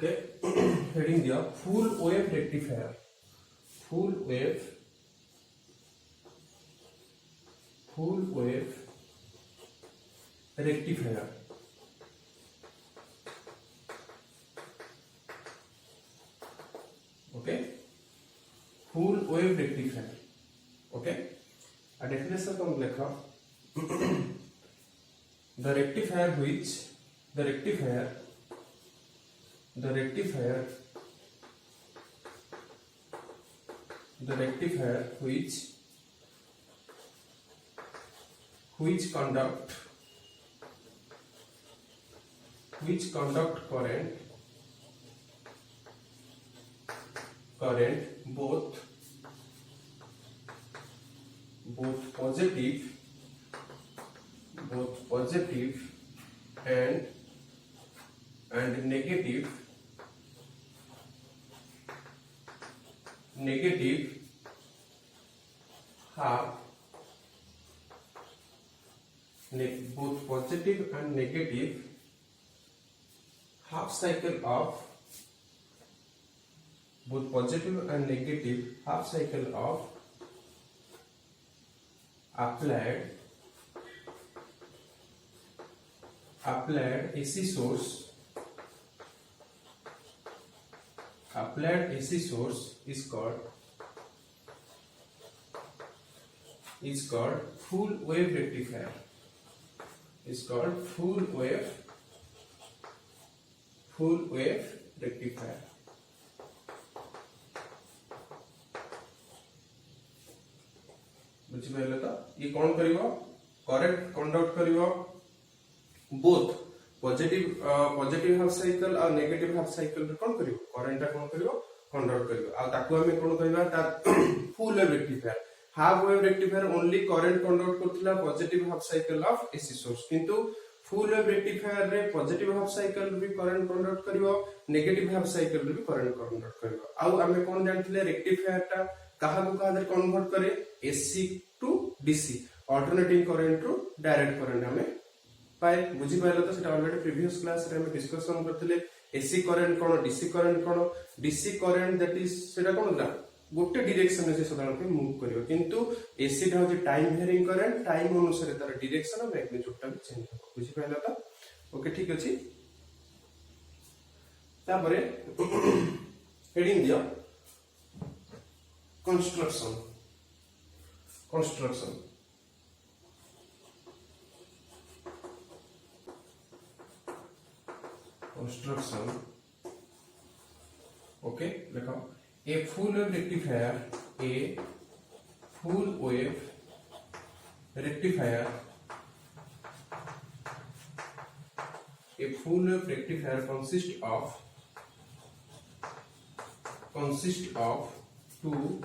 Okay. Heading there, full wave rectifier. Full wave rectifier. Okay. Full wave rectifier. Okay. A definition from lekha. The rectifier which conduct current both positive and negative half both positive and negative half cycle of applied AC source is called full wave rectifier. बुझिपारे तो ये कौन करिवो current conduct करिवो both positive half cycle और negative half cycle रे कौन करिवो current कौन करिवो कंडक्ट करिवो आ ताकू हमें कौन कहबा ता full wave rectifier half wave rectifier only current conduct करथिला positive half cycle of AC source किंतु फुल वेव रेक्टिफायर रे पॉजिटिव हाफ साइकिल भी करंट कंडक्ट करिवो नेगेटिव हाफ साइकिल भी करंट कंडक्ट करिवो आ हमें कौन जानथिले रेक्टिफायर ता कहा को कहा कन्वर्ट करे AC to DC alternating current to direct current हमें पाए बुझी पाइलो तो सेटा ऑलरेडी प्रीवियस क्लास रे हम डिस्कशन करथिले AC current cone DC current that is सेटा कोन ला गोटे डायरेक्शन से साधारणतः मूव करियो किंतु एसी टा होजे टाइम वेरिंग करंट टाइम अनुसार तार डायरेक्शन और मैग्नीट्यूड टा भी चेंज हो बुझी पाइलो तो ओके ठीक अछि तापरे हेडिंग दियो construction okay देखो a full wave rectifier consists of two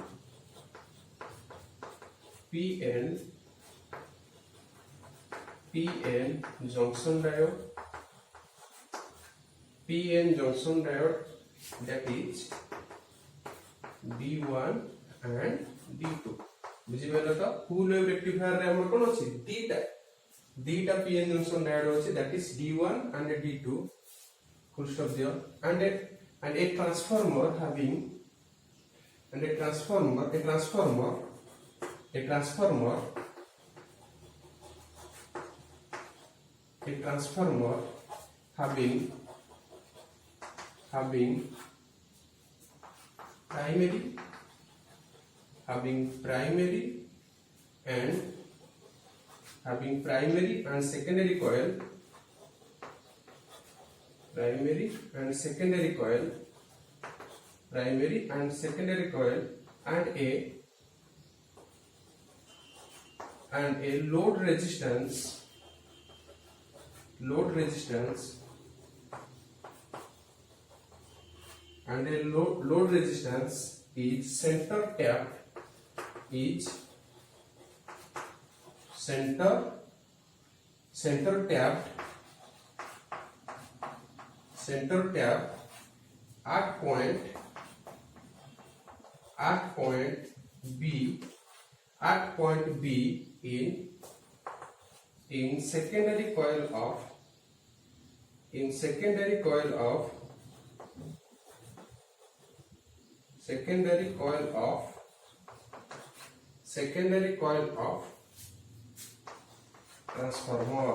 PN junction diode that is D1 and D2 बुझी पाइलो तो फुल वेव रेक्टिफायर रे हमर कोन अछि दीटा PN junction diode अछि that is D1 and D2 full stop दियो and a transformer having a transformer having primary and secondary coil and a load resistance is center tapped at point B in secondary coil of secondary coil of transformer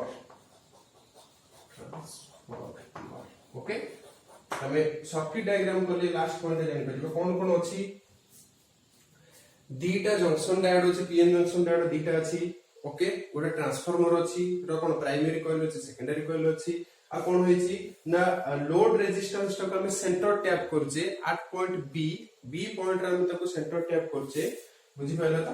okay हमें circuit diagram को लिए last point जानि परिबो कोन कोन अछि दीटा junction diode अछि PN junction diode दीटा अछि okay गोटे transformer अछि रो कोन primary coil अछि सेकेंडरी कॉइल अछि आ कोन होइछि ना लोड रेजिस्टेंस तक हम सेंटर टैप करजे एट पॉइंट बी पॉइंट रे हम तको सेंटर टैप करजे बुझि पाइला त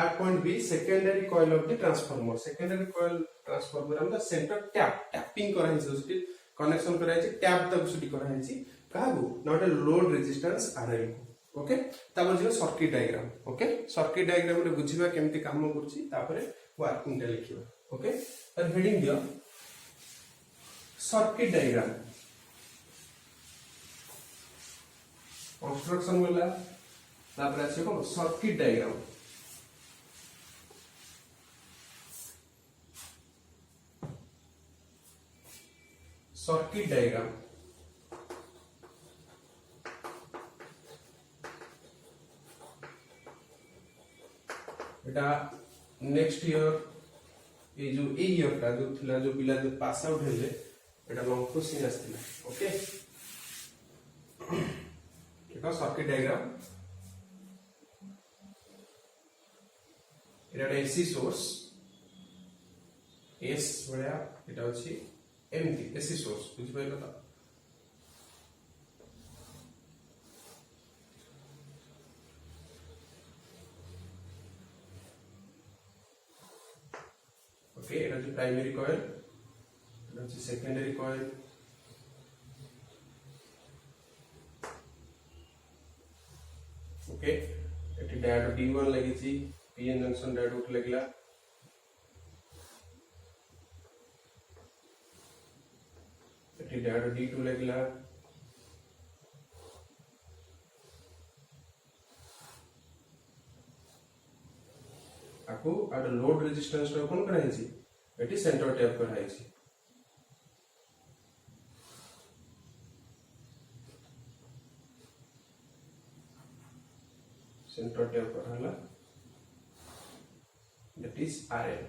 at point B secondary coil of the transformer secondary coil transformer हम द सेंटर टैपिंग करा है सोस्टी कनेक्शन करा है टैप तक सुटी करा है कागु not a load resistance RL okay तापर जे circuit diagram okay circuit diagram रे बुझिबा केमति काम करछि तापर वर्किंग टा लिखिबा ओके तर हेडिंग दियो सर्किट डायग्राम कंस्ट्रक्शन वाला तापर आछे कोन सर्किट डायग्राम सर्किट डायग्राम एटा नेक्स्ट ईयर ये जो ईयर का जो थिला जो पिला जो पास आउट हेले एटा लॉन्ग क्वेश्चन आस्थिला ओके एटा सर्किट डायग्राम एटा एसी सोर्स एस बडा एटा अछि एमटी एसी सोर्स बुझि पाइलो त ओके एटा जो प्राइमरी कॉइल एटा जो सेकेंडरी कॉइल ओके एटी डायोड D1 लागिछि पीएन जंक्शन डायोड लागला डायोड D2 लागला आको आड लोड रेजिस्टेंस रो कोन कराइ छी एटी सेंटर टैप कराइ छी सेंटर टैप कराला that is RL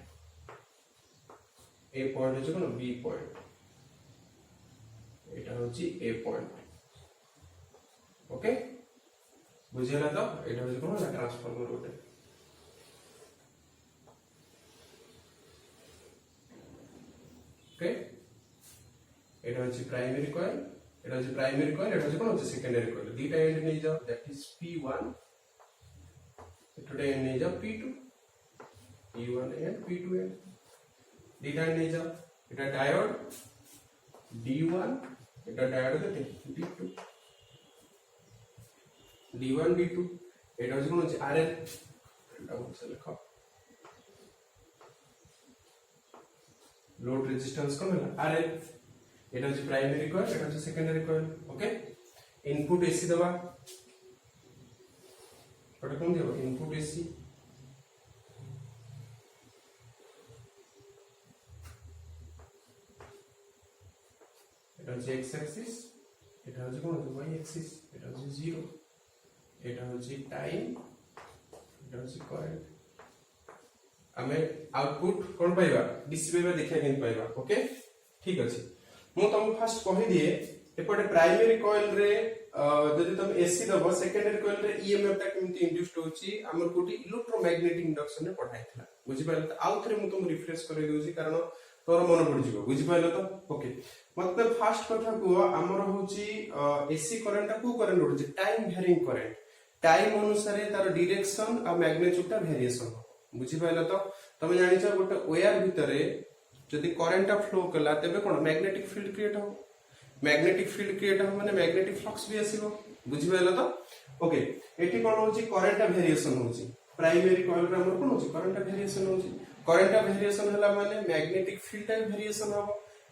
A point है कोन बी पॉइंट এটা হচ্ছে এ পয়েন্ট ওকে বুঝিলা তো এটা হচ্ছে কোন না ট্রান্সফরমার ওটা ওকে এটা হচ্ছে প্রাইমারি কয়েল এটা হচ্ছে প্রাইমারি কয়েল এটা হচ্ছে কোন হচ্ছে সেকেন্ডারি কয়েল দুইটা এন্ড নিয়ে যাও দ্যাট ইজ P1 এটা এন্ড নিয়ে যাও P2 P1 and P2 and দুইটা এন্ড নিয়ে যাও এটা ডায়োড D1 এটা ডায়োড কেতে D2 D1 D2 এটা হচ্ছে কোন হচ্ছে RL এটা হচ্ছে লেখা লোড রেজিস্ট্যান্স কোন হলো RL এটা হচ্ছে প্রাইমারি কয়েল এটা হচ্ছে সেকেন্ডারি কয়েল ওকে ইনপুট এসি দেবা ওটা কোন দেব ইনপুট এসি এটা হচ্ছে x অ্যাক্সিস এটা হচ্ছে কোন y অ্যাক্সিস এটা হচ্ছে 0 এটা হচ্ছে টাইম এটা হচ্ছে কারেন্ট আমি আউটপুট কোন পাইবা ডিসি পাইবা দেখিয়া কেন পাইবা ওকে ঠিক আছে মু তুমি ফার্স্ট কहि দিए এপটে প্রাইমারি কয়েল রে যদি তুমি এসি দব সেকেন্ডারি কয়েল রে ইএমএফ টা কেমতি ইনডিউসড होची हमर कोटी इलेक्ट्रोमैग्नेटिक इंडक्शन रे पढाइथिला बुझि पाइल त आउ थरे मु तुम रिफ्रेश करे देउची कारण तोर मन पड़ जिवो बुझि पाइल त ओके मतलब फास्ट कथा को हमर होची एसी करंट को करंट होची टाइम वेरिंग करंट टाइम अनुसार तार डायरेक्शन आ मैग्नीट्यूड ता वेरिएशन बुझि पाइल त तमे जानि छ गोटे वायर भितरे जदि करंट फ्लो कला तबे कोन मैग्नेटिक फील्ड क्रिएट हो मैग्नेटिक फील्ड क्रिएट हो माने मैग्नेटिक फ्लक्स भी आसीबो बुझि पाइल त ओके एटी कोन होची करंट वेरिएशन होची प्राइमरी कॉइल रे हमर कोन होची करंट वेरिएशन होची करंट वेरिएशन हला माने मैग्नेटिक फील्ड ता वेरिएशन हो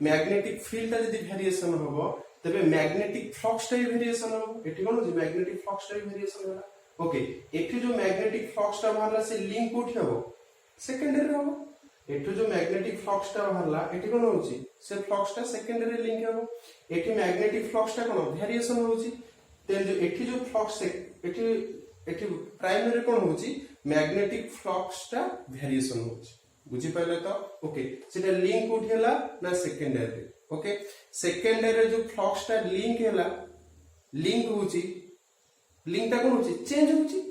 मैग्नेटिक फील्ड ता जदि वेरिएशन हो तबे मैग्नेटिक फ्लक्स ता वेरिएशन हो एटी कोन होची मैग्नेटिक फ्लक्स ता वेरिएशन होला ओके एटी जो मैग्नेटिक फ्लक्स ता बाहरला से लिंक कोठी हो सेकेंडरी हो एटू जो मैग्नेटिक फ्लक्स ता बाहरला एटी कोन होची से फ्लक्स ता सेकेंडरी लिंक हो एटी मैग्नेटिक फ्लक्स ता कोन वेरिएशन होची तेन जो एठी जो फ्लक्स एठी एठी प्राइमरी कोन होची मैग्नेटिक फ्लक्स टा वेरिएशन होची बुझी पाइले तो ओके सेटा लिंक कोठी हला ना सेकेंडरी ओके सेकेंडरी जो फ्लक्स टा लिंक होची लिंक टा कोन होची चेंज होची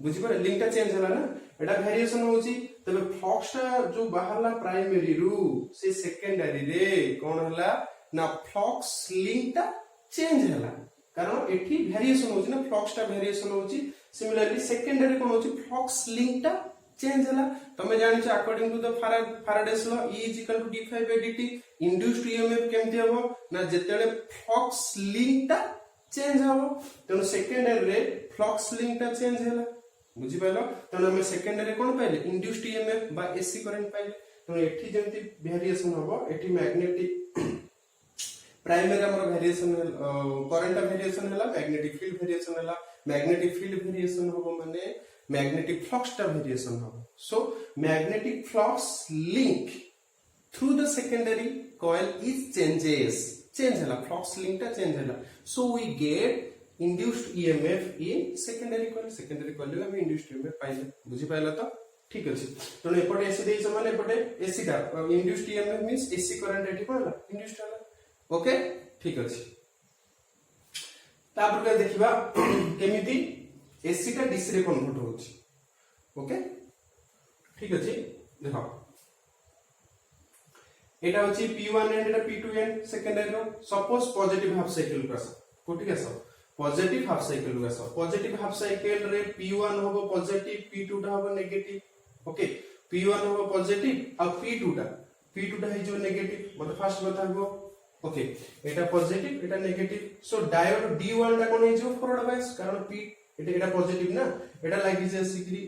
बुझी पाइले लिंक टा चेंज हला ना एटा वेरिएशन होची तबे फ्लक्स टा जो बाहरला प्राइमरी रु से सेकेंडरी रे कोन हला ना फ्लक्स लिंक टा चेंज हला कारण एठी वेरिएशन होची ना फ्लक्स टा वेरिएशन होची सिमिलरली सेकेंडरी कोन होची फ्लक्स लिंक टा चेंज हला तमे जानि छ according to the Faraday's law E = d∅dt induced EMF केमति हबो ना जेतेले फ्लक्स लिंक टा चेंज हबो तनो सेकेंडरी रे फ्लक्स लिंक टा चेंज हला बुझी पाइलो तनो हम सेकेंडरी कोन पाइले इंड्यूस्ड ईएमएफ बा एसी करंट पाइले तनो एठी जेमति वेरिएशन हबो एठी मैग्नेटिक प्राइमरी हमर वेरिएशन करंट वेरिएशन हला मैग्नेटिक फील्ड वेरिएशन हला मैग्नेटिक फील्ड वेरिएशन हबो माने मैग्नेटिक फ्लक्स टा वेरिएशन हबो so magnetic flux link through the secondary coil is change हला फ्लक्स लिंक टा चेंज हला so we get induced EMF in secondary coil हम इंड्यूस्ड ईएमएफ पाइले बुझी पाइला तो ठीक अछि तो एपटे एसी देइ समान एपटे एसी टा induced EMF means AC current एठी कोला इंड्यूस्ड हला ओके ठीक अछि तापर के देखिबा केमिति एसी टा डीसी रे कन्वर्ट होछि ओके ठीक अछि देखो एटा होछि P1 एंड एटा P2 एंड सेकेंडरी रो सपोज पॉजिटिव हाफ साइकिल का कोठी का पॉजिटिव हाफ साइकिल का पॉजिटिव हाफ साइकिल रे P1 होबो पॉजिटिव P2 टा होबो नेगेटिव ओके P1 होबो पॉजिटिव और P2 टा है जो नेगेटिव मतलब फर्स्ट बताबो ओके एटा पॉजिटिव एटा नेगेटिव सो डायोड D1 टा कोन है जो फॉरवर्ड बायस कारण P एटा पॉजिटिव ना एटा लागि जे सिग्री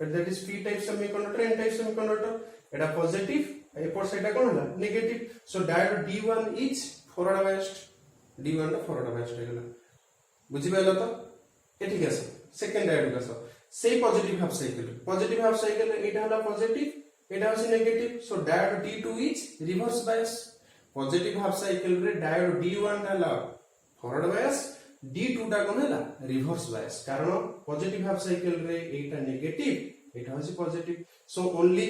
that is P type semiconductor N type semiconductor एटा पॉजिटिव एपर साइड कोन हला negative so diode D1 is forward biased D1 टा फॉरवर्ड बायस्ड हेला बुझि पाइलो तो एठी के सेकंड डायोड का से पॉजिटिव हाफ साइकिल एटा हला पॉजिटिव एटा होसी negative so diode D2 is reverse bias positive half cycle रे डायोड D1 हला फॉरवर्ड बायस D2 टा कोन हला रिवर्स बायस कारण पॉजिटिव हाफ साइकिल रे एटा नेगेटिव एटा होसी पॉजिटिव सो ओनली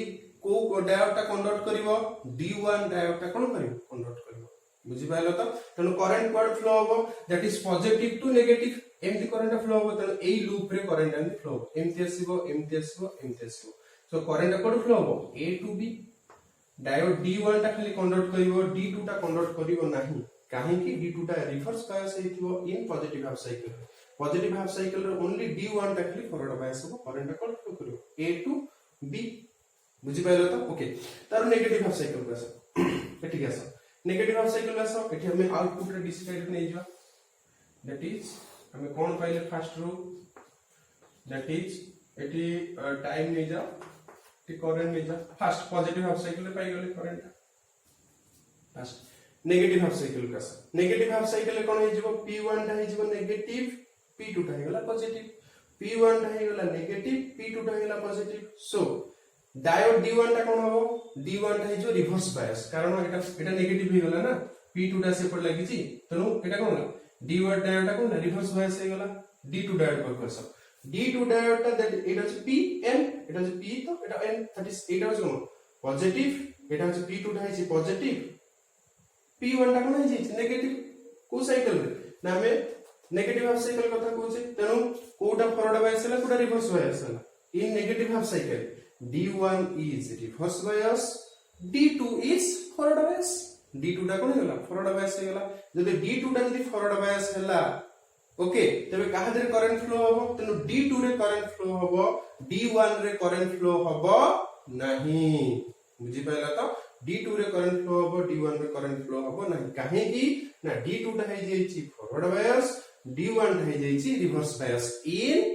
को डायोड टा कन्वर्ट करिवो D1 डायोड टा कोन करिवो कन्वर्ट करिवो बुझि पाइलो तो तनो करंट क्वाड फ्लो होबो that is positive to negative एमती करंट फ्लो होबो तनो एई लूप रे करंट एमती फ्लो होबो एमती आसीबो सो करंट क्वाड फ्लो होबो A to B diode D1 टा खाली कन्वर्ट करिवो D2 टा कन्वर्ट करिवो नाही काहे कि D2 टा रिवर्स बायस हेतिवो इन पॉजिटिव हाफ साइकिल रे ओनली D1 टा खाली फॉरवर्ड बायस होबो करंट क्वाड फ्लो करिवो A टू B बुझि पाइलो तो ओके तार नेगेटिव हाफ साइकिल का एठी के नेगेटिव हाफ साइकिल का एठी हमें आउटपुट रे डीसी डायरेक्ट नै जा दैट इज हमें कोन पाइले फर्स्ट रो दैट इज एठी टाइम नै जा टी करंट नै जा फर्स्ट पॉजिटिव हाफ साइकिल रे पाइ गेले current first negative half cycle कोन हे जबो P1 टा हे जबो नेगेटिव P2 टा हे गेला पॉजिटिव P1 टा हे गेला नेगेटिव P2 टा हे गेला पॉजिटिव सो डायोड D1 टा कोन हो D1 टा हे जो रिवर्स बायस कारण एटा नेगेटिव हे गेला ना P2 टा से पर लागि छी तनो एटा कोन होला D1 डायोड टा कोन रिवर्स बायस हे गेला D2 डायोड पर करस D2 डायोड टा दैट एटा छ P N एटा छ P तो एटा N दैट इज एटा छ कोन पॉजिटिव एटा छ P2 टा हे छी पॉजिटिव P1 टा कोन हे छी नेगेटिव को साइकिल रे ना हमें नेगेटिव हाफ साइकिल कथा कहू छी तनो कोटा फॉरवर्ड बायस हला कोटा रिवर्स बायस हला in negative half cycle D1 is reverse bias D2 is forward bias D2 टा कोन होला फॉरवर्ड बायस हेला जदि D2 टा जदि फॉरवर्ड बायस हेला ओके तबे कहा दरे करंट फ्लो होबो तनो D2 रे करंट फ्लो होबो D1 रे करंट फ्लो होबो नाही बुझि पाइला तो D2 रे करंट फ्लो होबो D1 रे करंट फ्लो होबो नाही काहे कि ना D2 टा हे जेछि फॉरवर्ड बायस D1 टा हे जेछि रिवर्स बायस इन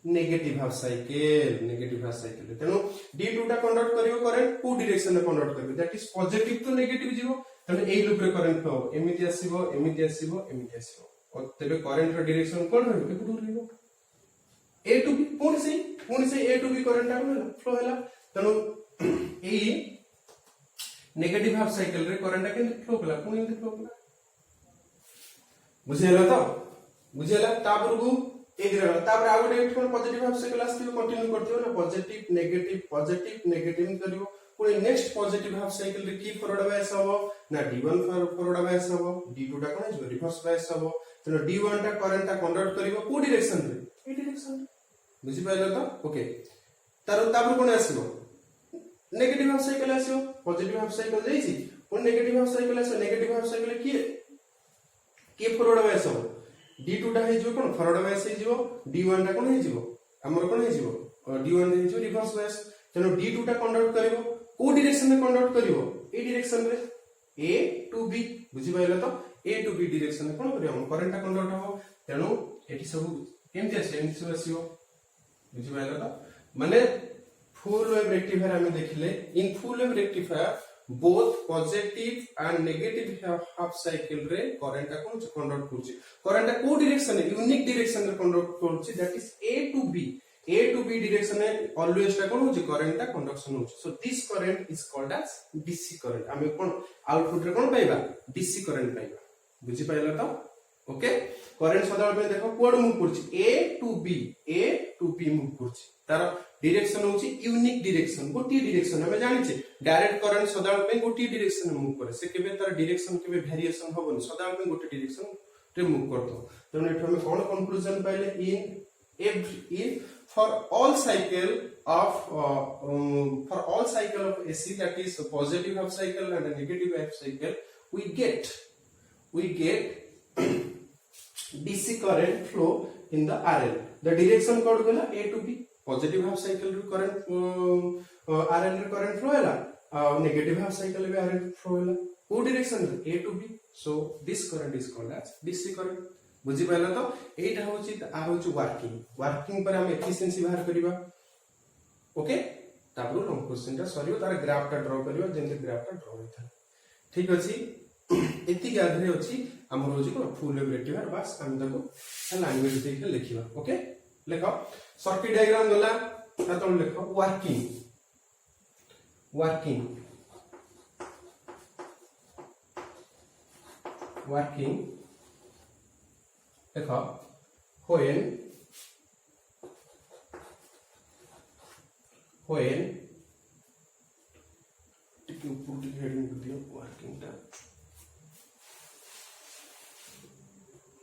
नेगेटिव हाफ साइकिल तेनो D2 टा कन्वर्ट करियो करंट को डायरेक्शन रे कन्वर्ट करियो that is positive to negative जीवो तने एई लूप रे करंट फ्लो एमिति आसीबो और तबे करंट रो डायरेक्शन कोन रहबो केकुडू रहबो A टू B पुणी से A टू B करंट आ फ्लो हैला तेनो एई नेगेटिव हाफ साइकिल रे करंट के फ्लो कला पुणी फ्लो कला बुझेला तो बुझेला तापर को एक रहला तापर आ गोटे एठन पॉजिटिव हाफ साइकिल आस्थियो कंटिन्यू करथियो ना पॉजिटिव नेगेटिव करिवो पुणी नेक्स्ट पॉजिटिव हाफ साइकिल रे की फॉरवर्ड बायस हबो ना d1 फॉरवर्ड बायस हबो d2 टा कोन जो रिवर्स बायस हबो तो d1 टा करंट टा कंडक्ट करिवो को डायरेक्शन रे ए डायरेक्शन रे बुझि पाइलो तो ओके तापर कोन आसीबो नेगेटिव हाफ साइकिल आसीबो पॉजिटिव हाफ साइकिल जाईची पुणी नेगेटिव हाफ साइकिल आसीबो नेगेटिव हाफ साइकिल की फॉरवर्ड बायस हबो d2 टा हे जो कोन फॉरवर्ड बायस हे जो d1 टा कोन हे जो हमर कोन हे जो d1 हे जो रिवर्स बायस तेनो d2 टा कंडक्ट करिवो को डायरेक्शन में कंडक्ट करिवो ए डायरेक्शन रे a टू b बुझि पाइलो तो a टू b डायरेक्शन में कोन करियो हम करंट टा कंडक्ट हो तेनो एठी सब केमति आसे एमति सब आसीयो बुझि पाइलो तो माने फुल वेव रेक्टिफायर हमें देखिले in full wave rectifier both positive and negative half cycle रे करंट टा कोन कंडक्ट करछि करंट टा को डायरेक्शन है यूनिक डायरेक्शन रे कंडक्ट करछि that is a to b direction में ऑलवेज टा कोन होछि करंट टा कंडक्शन होछि so this current is called as DC current हमें कोन आउटपुट रे कोन पाइबा डीसी करंट पाइबा बुझि पाइला तो ओके करंट सदा में देखो कोड मूव करछि a to b मूव करछि तार डायरेक्शन होछि यूनिक डायरेक्शन गोटी डायरेक्शन हमें जानि छै डायरेक्ट करंट सदा में गोटी डायरेक्शन में मूव करे से केबे तार डायरेक्शन केबे वेरिएशन होबनी सदा में गोटी डायरेक्शन रे मूव करतो तने एठ हमें कोन कंक्लूजन पाइले in for all cycle of AC that is a positive half cycle and a negative half cycle we get DC current flow in the RL the direction code gala A to B positive half cycle current RL current flow hela negative half cycle be RL flow hela को direction A to B so this current is called as DC current बुझी पाइला तो एटा होची आ होची working पर हम efficiency बाहर करिबा okay तापर लॉन्ग क्वेश्चन ता सरियो तार ग्राफ ता ड्रा करियो जेंते ग्राफ ता ड्रा होइथा ठीक अछि एति गाधरे अछि हमर होची को फुल वेव रेक्टिफायर बस हम ताको लैंग्वेज देखे लिखिबा ओके लेखो सर्किट डायग्राम गला ता लेखो वर्किंग देखो when टिके ऊपर टिके हेडिंग कर दियो वर्किंग टा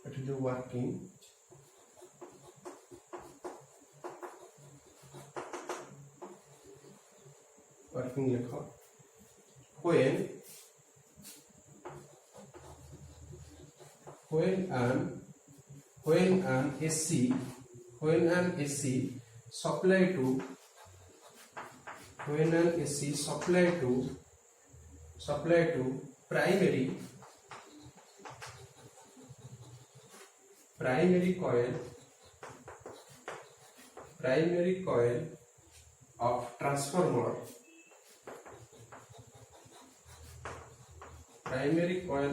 एट जो वर्किंग लिखो when an AC supply to primary coil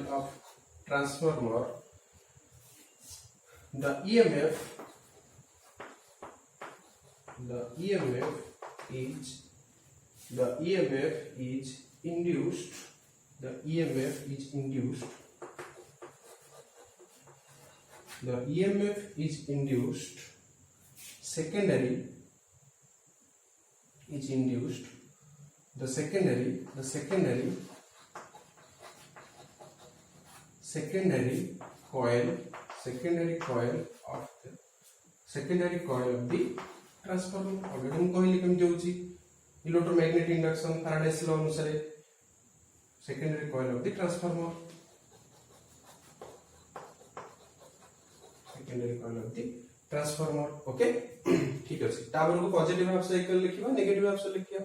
of transformer the EMF is induced secondary coil of the transformer already हम कहली केम जोची इलेक्ट्रोमैग्नेटिक इंडक्शन फैराडेस लॉ अनुसार secondary coil of the transformer okay ठीक अछि ताबर को पॉजिटिव हाफ साइकिल लिखिबा नेगेटिव हाफ साइकिल लिखिया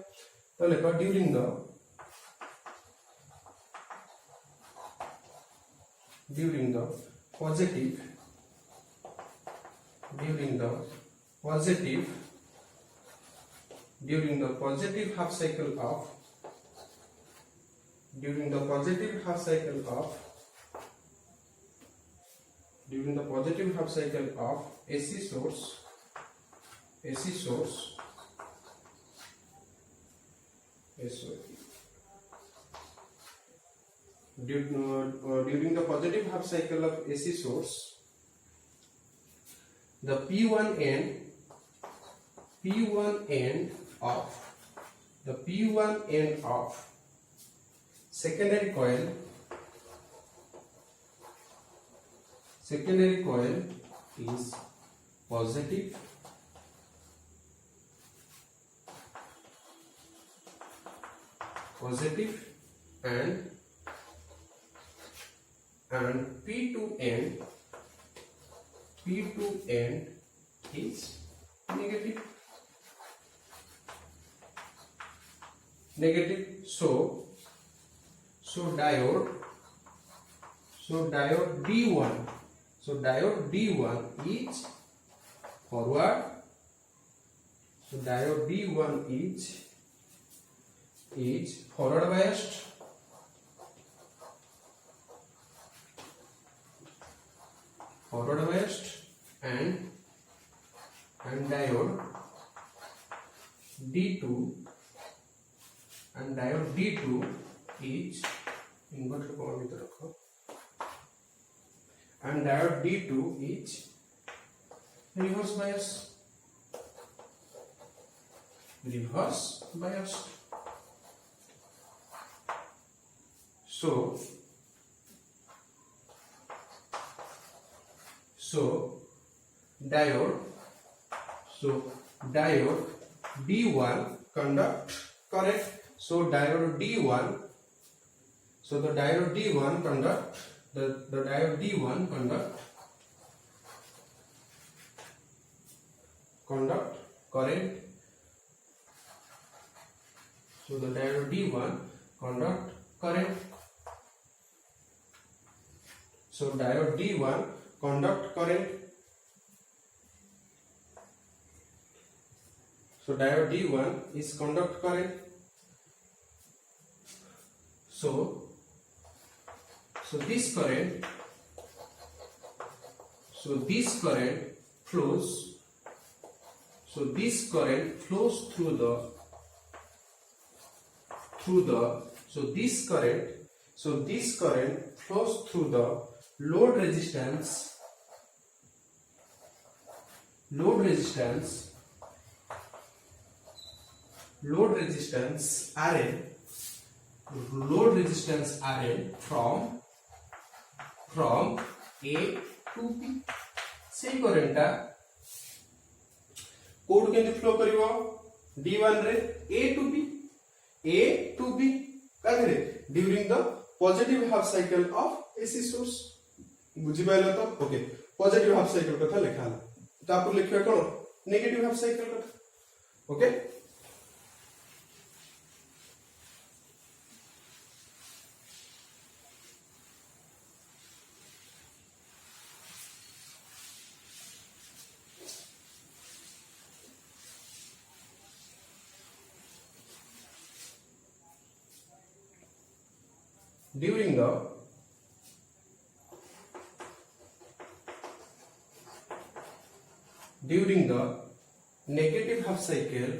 तो लेखो during the positive half cycle of AC source during the positive half cycle of AC source the P1 end of secondary coil is positive and P2 end is negative. So diode D1 is forward. So diode D1 is forward biased. And diode D2 is inverted power में तो रखो, and diode D2 is reverse biased. So diode D1 conduct correct. So the diode D1 conduct current. So the diode D1 conduct current. So diode D1 conduct current. So diode D1 is conduct current. So this current flows. So this current flows through the load resistance RL from A to B. सेही करेंटा code केंद्र flow करिवो D1 रे A to B कागरे during the positive half cycle of AC source. बुझी पाइलो तो okay. Positive half cycle कथा लिखा हला तो आप लिखियो कोन नेगेटिव हाफ साइकिल कथा. Okay. During the negative half cycle,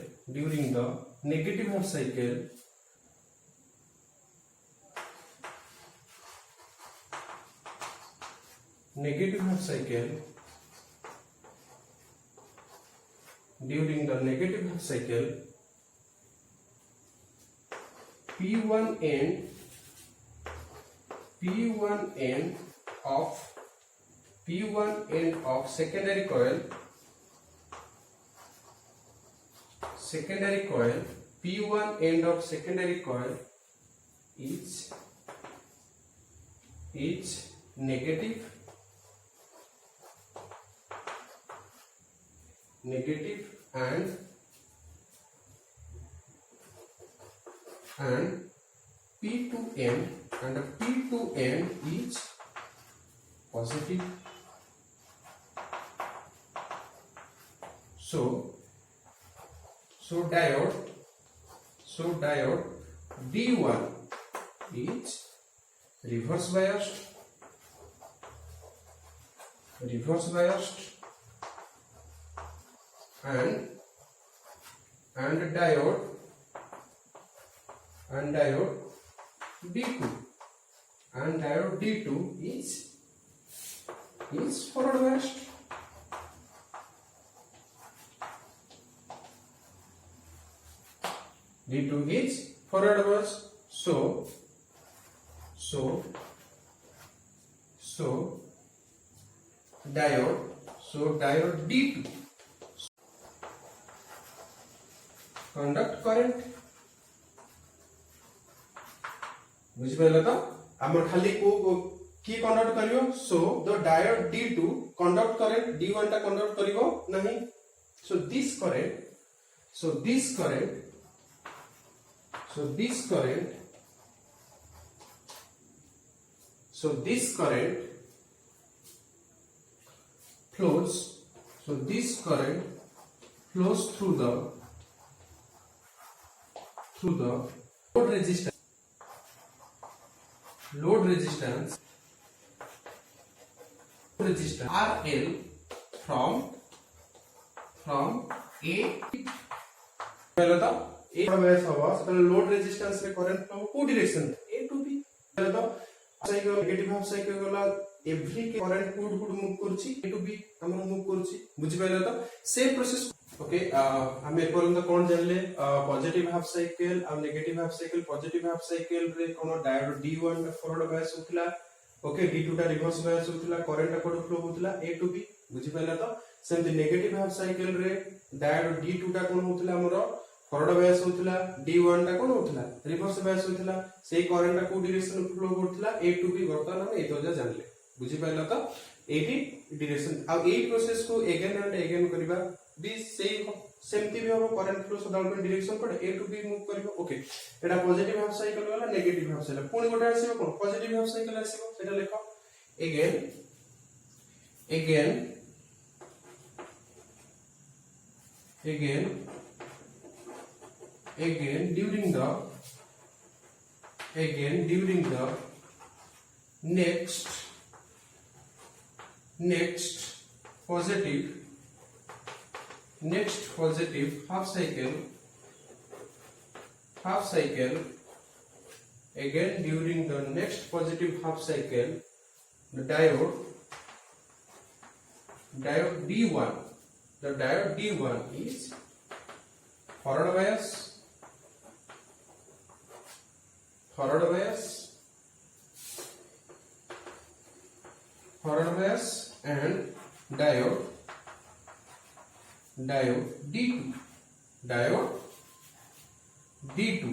P1 end of secondary coil, P1 end of secondary coil is negative and P2 end is positive. So diode D1 is reverse biased and diode D2 is forward biased. D2 is forward bias. So diode D2 conduct current. बुझिपाइल तो हमर खाली को की conduct करियो. So the diode D2 conduct current D1 टा conduct करिवो नहीं. So this current flows through the load resistance RL from A. पहले तो A बेस हवा तो लोड रेजिस्टेंस रे करंट फ्लो को डायरेक्शन A to B. पहले तो साइकिल नेगेटिव हाफ साइकिल गला एवरी के करंट कुड मूव करछि A to B हमर मूव करछि. बुझि पहले तो सेम प्रोसेस. ओके हम एपर्यंत कोन जानले पॉजिटिव हाफ साइकिल और negative half cycle. Positive half cycle रे कोन डायोड D1 फॉरवर्ड बायस होतला. ओके D2 टा रिवर्स बायस होतला. करंट कोड फ्लो होतला A to B. बुझि पहले तो सेम नेगेटिव हाफ साइकिल रे डायोड D2 टा कोन होतला हमरो फॉरवर्ड बायस होतला. D1 टा कोन होतला रिवर्स बायस होतला. सेही करंट को डायरेक्शन फ्लो होतला A to B. वर्तमान हम एतो जा जानले. बुझि पहले तो एटी डायरेक्शन आ एई प्रोसेस को अगेन एंड अगेन करबा भी सेमती भी हम करंट फ्लो सदाବେଳେ डायरेक्शन पड़े A to B मूव करिवो. ओके एटा पॉजिटिव हाफ साइकिल वाला नेगेटिव हाफ साइकिल पुनी गोटे आसीबो कोन पॉजिटिव हाफ साइकिल आसीबो. सेटा लेखो again during the next positive half cycle again during the next positive half cycle the diode D1 is forward bias and diode D2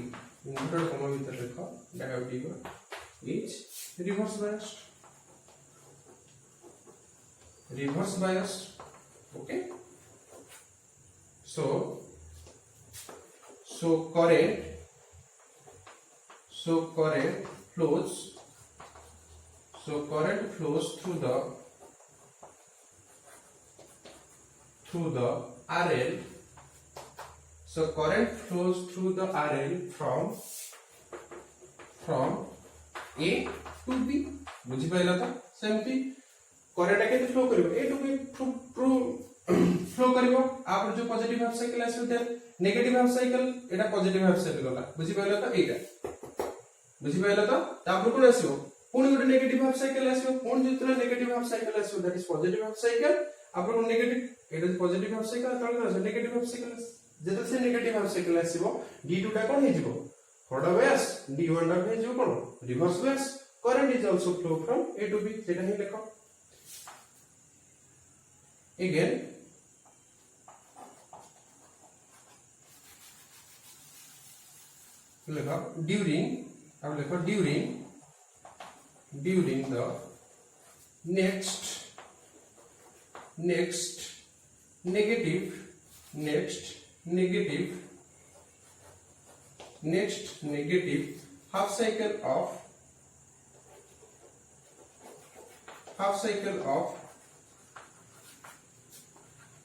inter comma भीतर लिखो diode D1 is reverse biased. Okay, so current flows through the RL. So current flows through the RL from A to B. बुझी पाइला तो सेमती current केते flow करिवो A to B flow करिवो. आप जो पॉजिटिव हाफ साइकिल आसीबो then negative half cycle एटा पॉजिटिव हाफ साइकिल गला. बुझी पाइला तो एटा बुझी पाइला तो तापर कोन आसीबो पुनी गोटे नेगेटिव हाफ साइकिल आसीबो. पुनी जितला नेगेटिव हाफ साइकिल आसीबो that is positive half cycle. आपन नेगेटिव एटा पॉजिटिव हाफ साइकिल तळ आसे नेगेटिव हाफ साइकिल जेते से नेगेटिव हाफ साइकिल आसीबो D2 टा कोन हे जिवो फॉरवर्ड बायस D1 टा हे जिवो कोन reverse bias. Current is also flow from A to B. सेटा ही लेखो again लेखो during the next negative half cycle of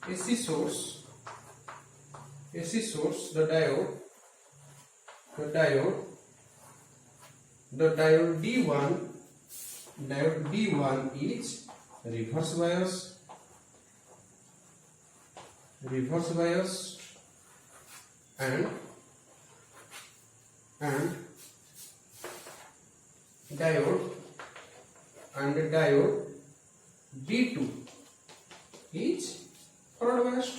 AC source the diode D1 is reverse bias and diode D2 is forward biased.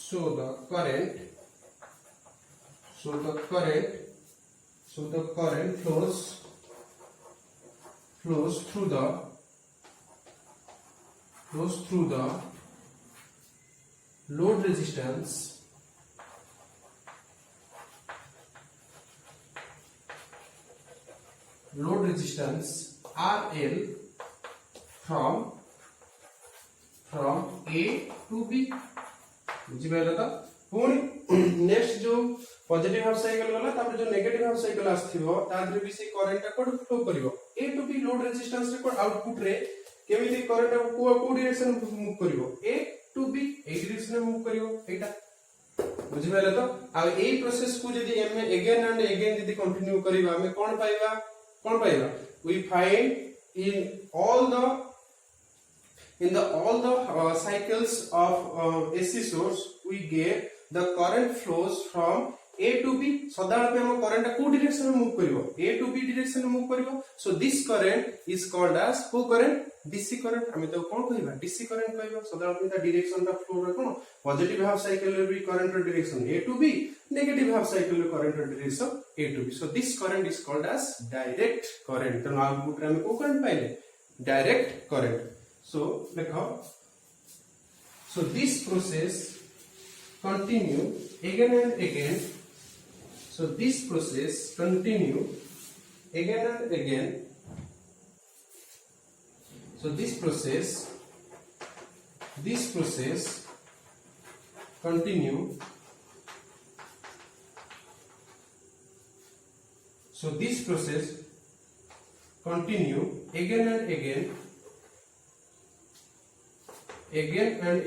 so the current flows through the load resistance RL from A to B। बुझिपारे तो पुणी next जो positive half cycle गला तापर जो negative half cycle आस्थिबो तादरे भी से करंट टा कोड फ्लो करिवो A to B load resistance रे कोड आउटपुट रे केमिति करंट को डायरेक्शन मूव करिवो ए टू बी ए डायरेक्शन में मूव करिवो एटा बुझिपारे तो आ ए प्रोसेस को जदी एमे अगेन एंड अगेन जदी कंटिन्यू करिवा हमें कोन पाइबा we find in all the cycles of AC source we get the current flows from A to B। सदाल पे हम करंट को डायरेक्शन में मूव करिवो A to B डायरेक्शन में मूव करिवो। So this current is called as को current DC current. हम तो कोन कहबा डीसी करंट कहबा। सदाल पे द डायरेक्शन द फ्लो रे कोन पॉजिटिव हाफ साइकिल रे भी करंट रो direction A to B, negative half cycle रे करंट रो direction A to B। So this current is called as direct current. तो आउटपुट रे हम को करंट पाइले डायरेक्ट करंट। So देखो so this process continue again and again। so this process continue again and again। so this process continue again and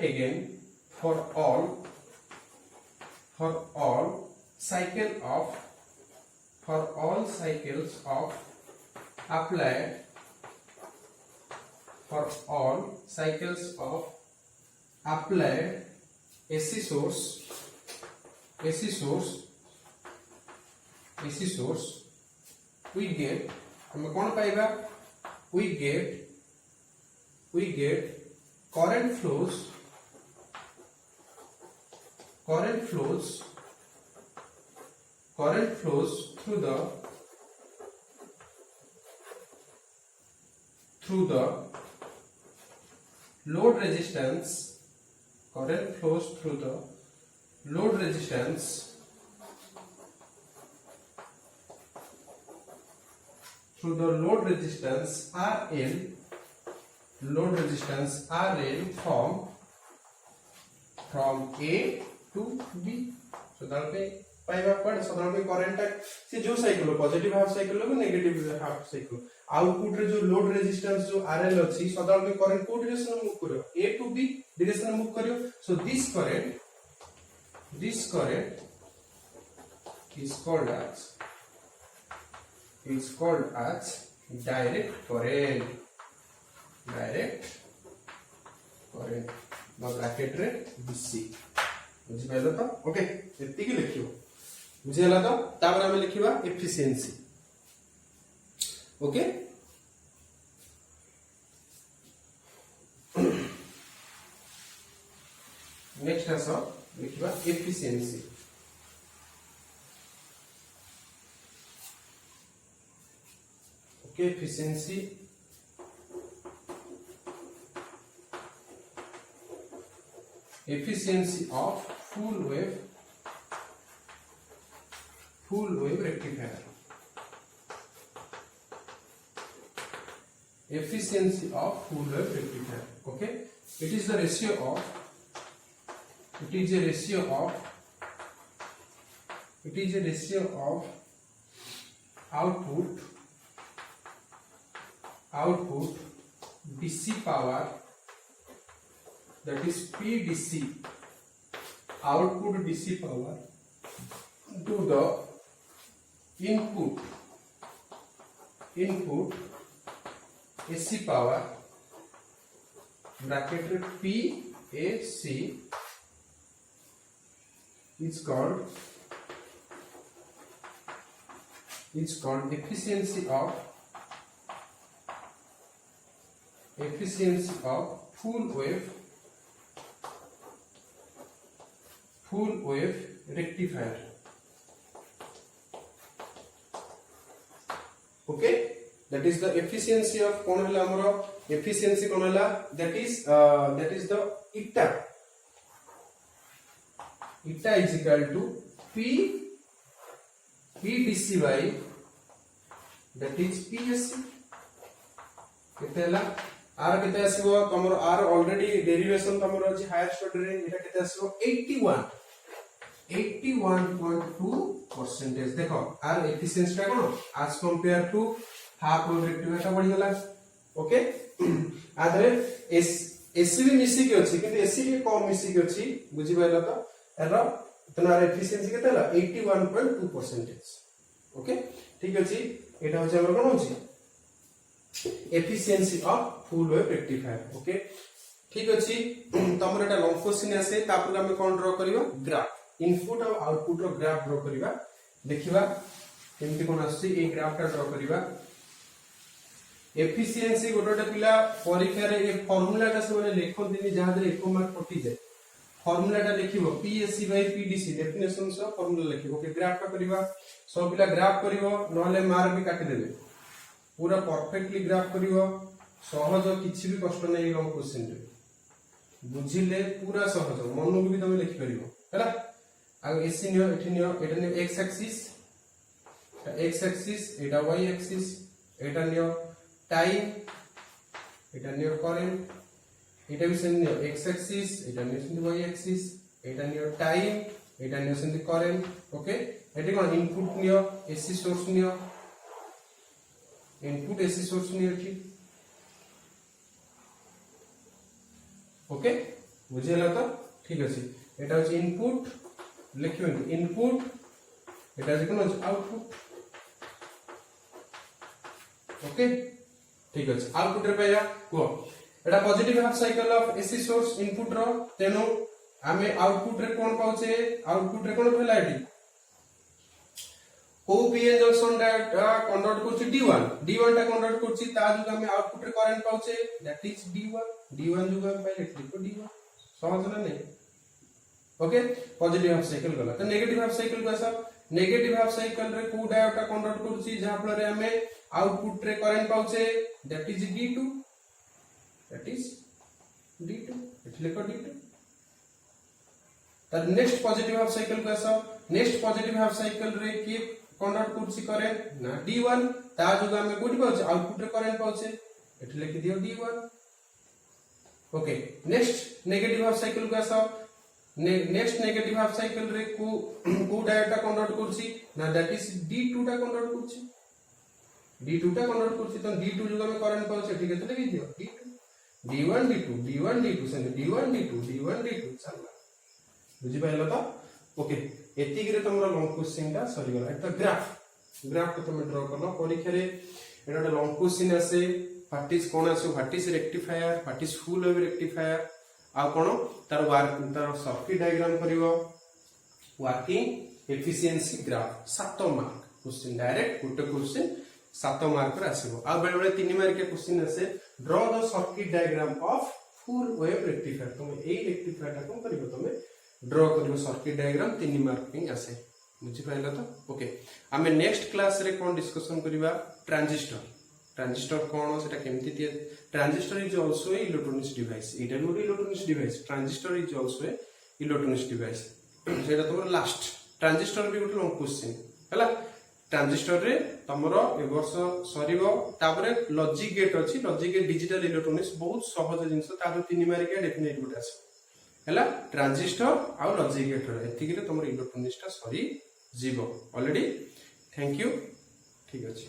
again for all cycles of applied AC source we get हम कौन पाइबा we get current flows through the load resistance RL from A to B। so दाल पे पाइबा पड़ साधारण पे current से जो साइकिल पॉजिटिव हाफ साइकिल हो नेगेटिव हाफ साइकिल आउटपुट रे जो लोड रेजिस्टेंस जो RL अछि साधारण पे करंट को डायरेक्शन में मूव करियो A to B डायरेक्शन में मूव करियो। सो this current is called as direct current bracket रे DC। बुझि पाइलो तो ओके एति की लिखियो बुझिला तो तापर हम लिखिबा एफिशिएंसी। ओके नेक्स्ट आसो लिखिबा efficiency. Okay efficiency of full wave rectifier। Efficiency of full wave rectifier। okay it is a ratio of output DC power, that is PDC, output DC power to the input AC power bracket PAC is called efficiency of efficiency of full wave rectifier. Okay, that is the efficiency of कौन है हमरो efficiency कौन है that is the eta is equal to PDC by that is PSC. केते हला are केते आसीबो तमरो are already derivation तमरो अछि higher study रे एटा केते आसीबो 81.2%. देखो आर एफिशिएंसी का कोन as compare to half wave rectifier का बढ़ी गला. ओके आदरे एसी भी मिसी के अछि किंतु एसी के कम मिसी के अछि बुझि पाइला तो एरो तनार एफिशिएंसी केते हला 81.2%. ओके ठीक अछि एटा होछ हमर कोन होछि efficiency of full wave rectifier. Okay ठीक अछि तमर एटा लॉन्ग क्वेश्चन आसे तापर हम कोन ड्रा करियो ग्राफ इनपुट और आउटपुट रो ग्राफ ड्रा करिवा देखिबा केमति कोन आसी ए ग्राफ का ड्रा करिवा. एफिशिएंसी गोटोटा पिला परीक्षा रे ए फार्मूला का सब लेखोंतिनी जहां दे 1 मार्क कटि जाय फार्मूला टा लिखिबो पीएससी बाय पीडीसी डेफिनेशन से फार्मूला लिखिबो. ओके ग्राफ का करिवा सब पिला ग्राफ करिवो नहले मार्क भी काटि देबे पूरा परफेक्टली ग्राफ करिवो सहज किछि भी कष्ट नै लॉन्ग क्वेश्चन रे बुझिले पूरा सहज मन भी तुम लिखि परिवो हैला. आ एसी नियो एठी नियो एटा नियो x एक्सिस एटा y एक्सिस एटा नियो टाइम एटा नियो करेंट एटा भी सेम नियो x एक्सिस एटा नियो सेम y एक्सिस एटा नियो टाइम एटा नियो सेम करेंट. ओके एटी कोन इनपुट नियो एसी सोर्स नियो इनपुट एसी सोर्स नियो एठी. ओके बुझिला तो ठीक अछि एटा होछि इनपुट लिखियो इनपुट एटा जे कोन होछि आउटपुट. ओके ठीक अछि आउटपुट रे पाया को एटा positive half cycle of AC source input रो तेनो आमे आउटपुट रे कोन पाउचे आउटपुट रे कोन भेला एठी को पीएन जंक्शन कन्वर्ट करछि D1 टा कन्वर्ट करछि ता जुग हमें आउटपुट रे करंट पाउचे दैट इज D1 जुग हम पाइले लिखो D1 समझ ना नहीं. ओके पॉजिटिव हाफ साइकिल गला तो नेगेटिव हाफ साइकिल को सब नेगेटिव हाफ साइकिल रे को डायोटा कन्वर्ट करछि जहां फल रे हमें आउटपुट रे करंट पाउचे दैट इज D2 एठी लिखो D2. तर नेक्स्ट पॉजिटिव हाफ साइकिल को सब नेक्स्ट पॉजिटिव हाफ साइकिल रे की कन्वर्ट करछि करेंट ना D1 ता जुग हमें कोठी पाउछ आउटपुट रे करंट पाउछे एठी लिखि दियो D1. Okay next negative half cycle को सब नेक्स्ट नेगेटिव हाफ साइकिल रे को डायोटा कन्वर्ट करछि ना दैट इज D2 टा कन्वर्ट करछि तो D2 जुग हमें करंट पाउछे ठीक है तो लिखि दियो D1 D2 same D1 D2 चलला बुझि पाइलो तो. ओके एतिक रे तमरा लॉन्ग क्वेश्चन टा सरी गला. एक ग्राफ को तुम ड्रा करलो परीक्षा रे एटा लॉन्ग क्वेश्चन आसे व्हाट इज कोन आसे what is rectifier what is full wave rectifier आ कोन तार सर्किट डायग्राम करिवो working efficiency graph 7 mark question direct गोटे क्वेश्चन 7 मार्क रे आसीबो. आ बेले बेले 3 मार्क के क्वेश्चन आसे draw the circuit diagram of full wave rectifier. तुम ए रेक्टिफायर टा कोन करिवो तुम ड्रा करिवो सर्किट डायग्राम 3 मार्क पे आसे बुझि पाइला तो. ओके हमें नेक्स्ट क्लास रे कोन डिस्कशन करिवा ट्रांजिस्टर कोन सेटा केमति दिए. Transistor is also a electronics device एटा भी electronics device transistor is also a electronics device सेटा तमर लास्ट ट्रांजिस्टर भी गोटे लॉन्ग क्वेश्चन हैला. ट्रांजिस्टर रे तमरो ए वर्ष सरीबो तापरे लॉजिक गेट अछि लॉजिक गेट डिजिटल इलेक्ट्रॉनिक्स बहुत सहज जिंस ता 3 मार्क के डेफिनेट गोटे आसे हैला ट्रांजिस्टर आ लॉजिक गेट रे एतिक रे तमरो इलेक्ट्रॉनिक्स ता सरी जीवो ऑलरेडी. थैंक यू ठीक अछि.